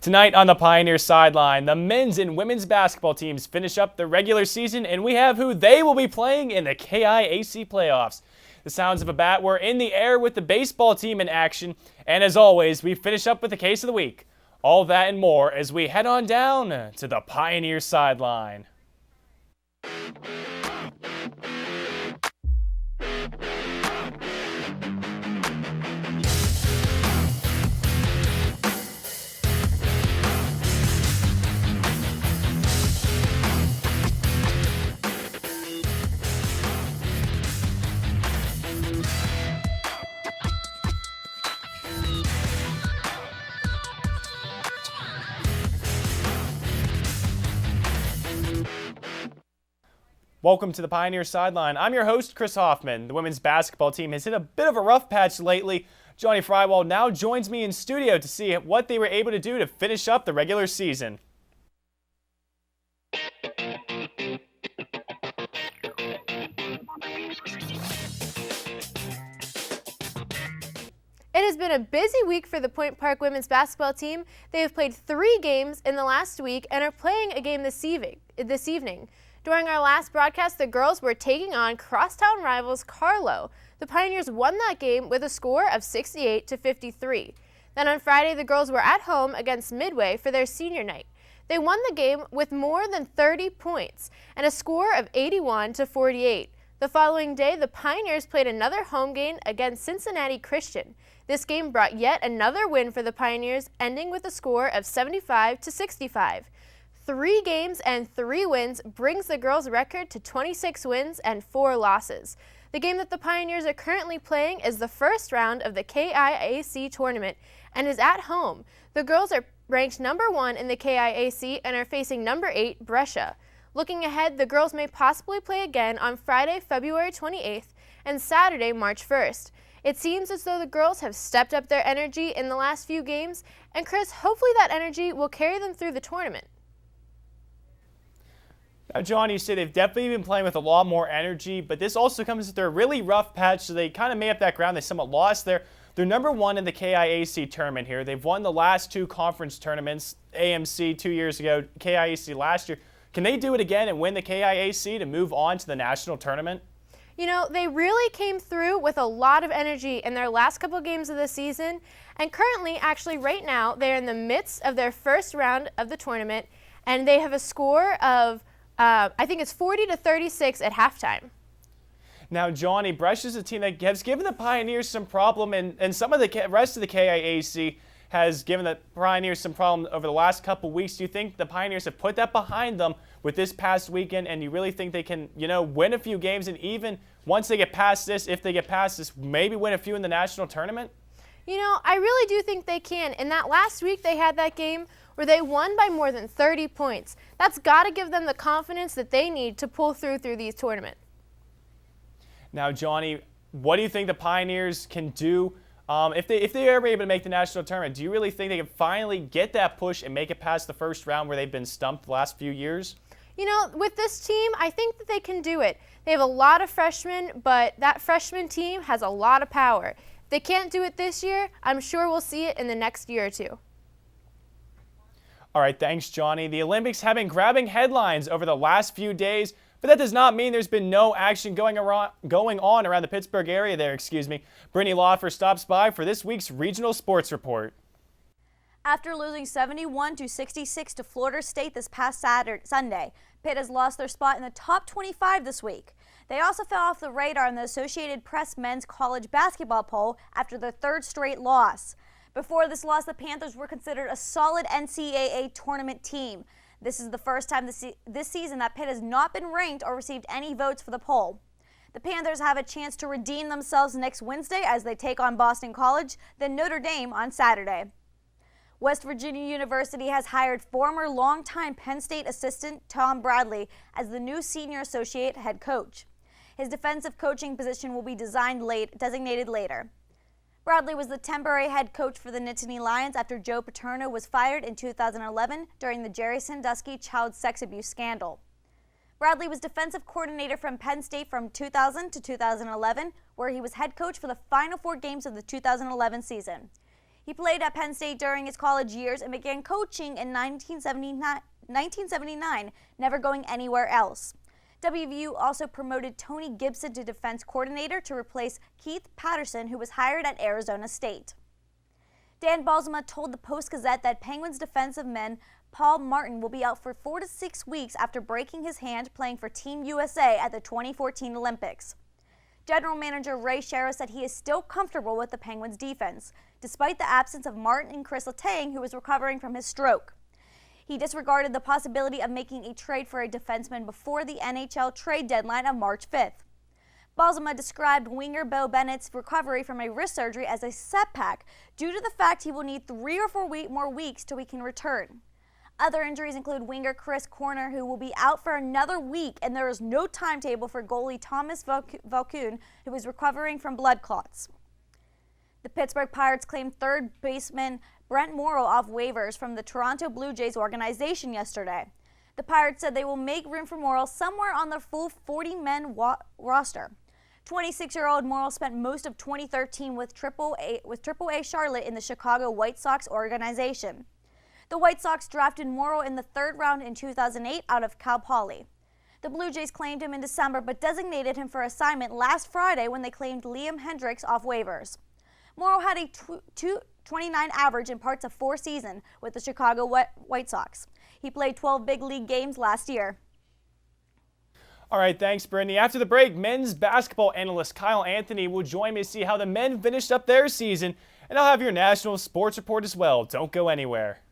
Tonight on the Pioneer Sideline, the men's and women's basketball teams finish up the regular season, and we have who they will be playing in the KIAC playoffs. The sounds of a bat were in the air with the baseball team in action, and as always, we finish up with the case of the week. All that and more as we head on down to the Pioneer Sideline. Welcome to the Pioneer Sideline. I'm your host, Chris Hoffman. The women's basketball team has hit a bit of a rough patch lately. Johnie Freiwald now joins me in studio to see what they were able to do to finish up the regular season. It has been a busy week for the Point Park women's basketball team. They have played 3 games in the last week and are playing a game this evening. During our last broadcast, the girls were taking on crosstown rivals Carlo. The Pioneers won that game with a score of 68-53. Then on Friday, the girls were at home against Midway for their senior night. They won the game with more than 30 points and a score of 81-48. The following day, the Pioneers played another home game against Cincinnati Christian. This game brought yet another win for the Pioneers, ending with a score of 75-65. 3 games and 3 wins brings the girls' record to 26 wins and 4 losses. The game that the Pioneers are currently playing is the first round of the KIAC tournament and is at home. The girls are ranked number 1 in the KIAC and are facing number 8, Brescia. Looking ahead, the girls may possibly play again on Friday, February 28th and Saturday, March 1st. It seems as though the girls have stepped up their energy in the last few games, and Chris, hopefully that energy will carry them through the tournament. Now, John, you say they've definitely been playing with a lot more energy, but this also comes with their really rough patch, so they kind of made up that ground. They somewhat lost there. They're number 1 in the KIAC tournament here. They've won the last 2 conference tournaments, AMC 2 years ago, KIAC last year. Can they do it again and win the KIAC to move on to the national tournament? You know, they really came through with a lot of energy in their last couple games of the season, and currently, actually right now, they're in the midst of their first round of the tournament, and they have a score of I think it's 40-36 at halftime. Now, Johnny, Brescia is a team that has given the Pioneers some problem, and some of the rest of the KIAC has given the Pioneers some problem over the last couple weeks. Do you think the Pioneers have put that behind them with this past weekend, and you really think they can, win a few games, and even once they get past this, if they get past this, maybe win a few in the national tournament? I really do think they can. In that last week, they had that game where they won by more than 30 points. That's got to give them the confidence that they need to pull through these tournaments. Now, Johnny, what do you think the Pioneers can do if they are able to make the national tournament? Do you really think they can finally get that push and make it past the first round where they've been stumped the last few years? With this team, I think that they can do it. They have a lot of freshmen, but that freshman team has a lot of power. If they can't do it this year, I'm sure we'll see it in the next year or two. All right, thanks, Johnny. The Olympics have been grabbing headlines over the last few days, but that does not mean there's been no action going on around the Pittsburgh area there, Brittany Lauffer stops by for this week's Regional Sports Report. After losing 71-66 to Florida State this past Sunday, Pitt has lost their spot in the top 25 this week. They also fell off the radar in the Associated Press men's college basketball poll after their 3rd straight loss. Before this loss, the Panthers were considered a solid NCAA tournament team. This is the first time this season that Pitt has not been ranked or received any votes for the poll. The Panthers have a chance to redeem themselves next Wednesday as they take on Boston College, then Notre Dame on Saturday. West Virginia University has hired former longtime Penn State assistant Tom Bradley as the new senior associate head coach. His defensive coaching position will be designated later. Bradley was the temporary head coach for the Nittany Lions after Joe Paterno was fired in 2011 during the Jerry Sandusky child sex abuse scandal. Bradley was defensive coordinator from Penn State from 2000 to 2011, where he was head coach for the final 4 games of the 2011 season. He played at Penn State during his college years and began coaching in 1979, never going anywhere else. WVU also promoted Tony Gibson to defense coordinator to replace Keith Patterson, who was hired at Arizona State. Dan Balsama told the Post-Gazette that Penguins defensive man Paul Martin will be out for 4 to 6 weeks after breaking his hand playing for Team USA at the 2014 Olympics. General Manager Ray Shero said he is still comfortable with the Penguins' defense, despite the absence of Martin and Chris Letang, who was recovering from his stroke. He disregarded the possibility of making a trade for a defenseman before the NHL trade deadline of March 5th. Balsama described winger Bo Bennett's recovery from a wrist surgery as a setback due to the fact he will need 3 or 4 more weeks till he can return. Other injuries include winger Chris Corner, who will be out for another week, and there is no timetable for goalie Thomas Valcoon, who is recovering from blood clots. The Pittsburgh Pirates claimed third baseman Brent Morrow off waivers from the Toronto Blue Jays organization yesterday. The Pirates said they will make room for Morrow somewhere on their full 40-man roster. 26-year-old Morrow spent most of 2013 with Triple-A Charlotte in the Chicago White Sox organization. The White Sox drafted Morrow in the 3rd round in 2008 out of Cal Poly. The Blue Jays claimed him in December but designated him for assignment last Friday when they claimed Liam Hendriks off waivers. Morrow had a .229 average in parts of 4 seasons with the Chicago White Sox. He played 12 big league games last year. All right, thanks, Brittany. After the break, men's basketball analyst Kyle Anthony will join me to see how the men finished up their season, and I'll have your national sports report as well. Don't go anywhere.